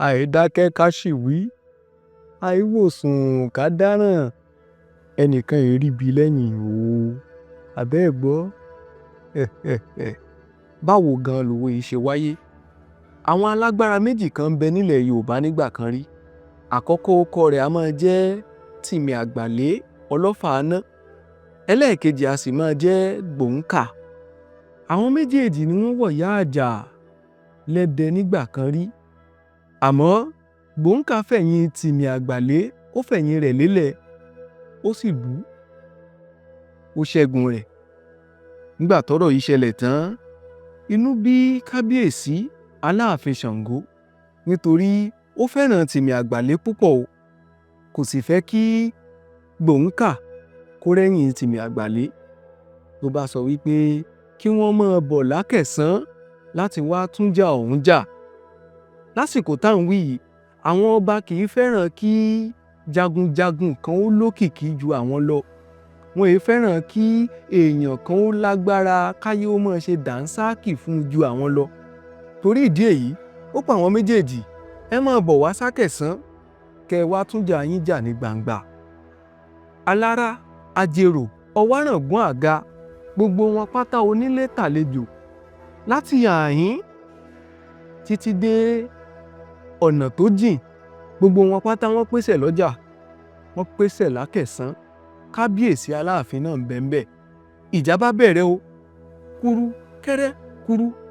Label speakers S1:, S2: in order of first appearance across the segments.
S1: àìdákẹ́ ká sì wí àìwòsùn ká dáràn ẹnìkan èríbi lẹ́yìn o àbẹ́ ẹ̀ gbọ́. Báwo gan lòwe yìí ṣe wáyé? Àwọn alágbára méjì kan ń bẹ nílẹ̀ Yorùbá nígbà kan rí. Àkọ́kọ́ orúkọ rẹ̀ a máa jẹ́ Tìmì Àgbàlé Ọlọ́fàáná, ẹlẹ́ẹ̀kejì a sì máa jẹ́ Gbòǹkà. Àwọn méjèèjì ni wọ́n wọ̀yá àjà lẹ́dẹ nígbà kan rí. Àmọ́ Gbòǹkà fẹ̀yìn Tìmì Àgbàlé, ó fẹ̀yìn rẹ̀ lélẹ̀, ó sì lù ú, ó ṣẹ́gun rẹ̀. Nígbà tọ́rọ̀ yìí ṣẹlẹ̀ tán, inú bí kábíyèsí Aláàfin Ṣàngó nítorí ó fẹ́ràn Tìmì Àgbàlé púpọ̀ o, kò sì fẹ́ kí Gbòǹkà kó rẹ́yìn Tìmì Àgbàlé. Ló bá sọ wípé kí wọ́n máa bọ̀ lákẹ̀sán láti wá túnjà ọ̀hún jà. Lásìkò táwọn wí yìí, àwọn ọba kì í fẹ́ràn kí jagunjagun kan ó lókìkí ju àwọn lọ. Wọn èé fẹ́ràn kí èèyàn kan ó lágbára káyé ó máa ṣe dànsákì fún ju àwọn lọ. Torí ìdí èyí, ó pa àwọn méjèèjì, ẹ máa bọ̀ wá sákẹ̀sán kẹ́ ẹ wá túnjà yín jà ní gbangba. Alára, Ajérò, Ọ̀wáràngún Àga, gbogbo wọn pátá onílé tàlejò láti àhín títí dé ọ̀nà tó jìn, gbogbo wọn pátá wọ́n pèsè lọ́jà, wọ́n pèsè lákẹ̀sán. Kábíyèsí Aláàfin náà ń bẹ́ńbẹ́. Ìjà bá bẹ̀rẹ̀ o, kúrú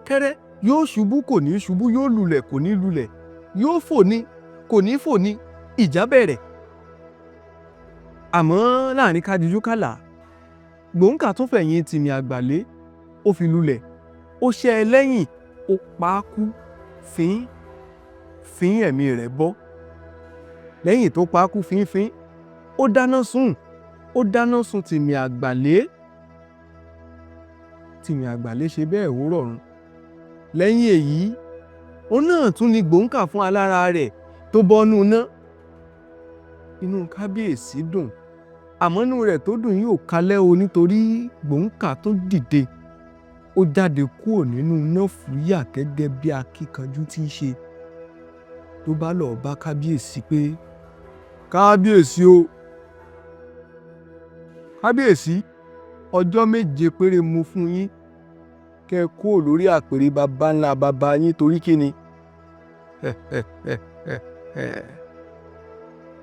S1: kẹ́rẹ́, yóò ṣubú kò ní ṣubú, yóò lulẹ̀ kò ní lulẹ̀, yóò fò ní kò ní fò ní. Ìjà bẹ̀rẹ̀. Àmọ́ láàrin kádijú kálà, Gbòǹkà tún fẹ̀yìn Tìmì Àgbàlé, ó fi lulẹ̀, ó ṣẹ́ ẹ lẹ́yìn, ó pa á kú fín ẹ̀mí rẹ̀ bọ́. Lẹ́yìn tó pa á kú fín, ó dáná sun Tìmì Àgbàlé. Tìmì Àgbàlé ṣe bẹ́ẹ̀ ó rọ̀run. Lẹ́yìn èyí, òun náà tún ni Gbòǹkà fún alára rẹ̀ tó bọ́nú ná. Inú kábíyèsí dùn, àmọ́ inú rẹ̀ tó dùn yìí ò kalẹ̀ o, nítorí Gbòǹkà tó dìde, ó jáde kúrò nínú iná fúyà gẹ́gẹ́ bí akíkanjú tí í ṣe. Tó bá lọ bá kábíyèsí pé, kábíyèsí o, kábíyèsí, ọjọ́ 7 péré mo fún yín kẹ́ ẹ kúrò lórí àpèrè baba ńlá baba yín, torí kíni?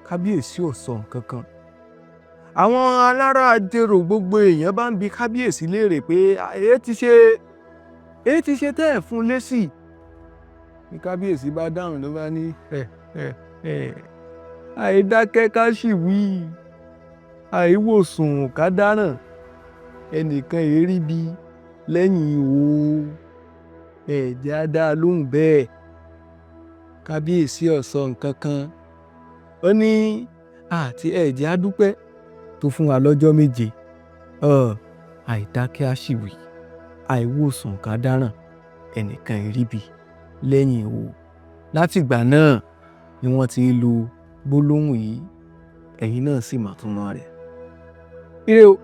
S1: Kábíyèsí ò sọ nǹkan kan. Àwọn alára Ajérò gbogbo èèyàn bá ń bi kábíyèsí léèrè pé èé ti ṣe tẹ́ ẹ̀ fún lésì. Ní kábíyèsí bá dáhùn ló bá ní àìdákẹ́ ká sì wí àìwòsùn ká dáràn ẹnìkan èríbi lẹ́yìn o. Ẹ̀jẹ̀ á dá lóhùn bẹ́ẹ̀. Kábíyèsí ò sọ nǹkan kan. Ó ní àti ẹ̀jẹ̀ á dúpẹ́ tó fún wa lọ́jọ́ 7. Àìdákẹ́ á sì wí àìwòsùn ká dáràn ẹnìkan èríbi lẹ́yìn o. Látìgbà náà ni wọ́n ti ń lo gbólóhùn yìí, ẹ̀yin náà sì mọ̀ túmọ̀ rẹ̀. Ire o.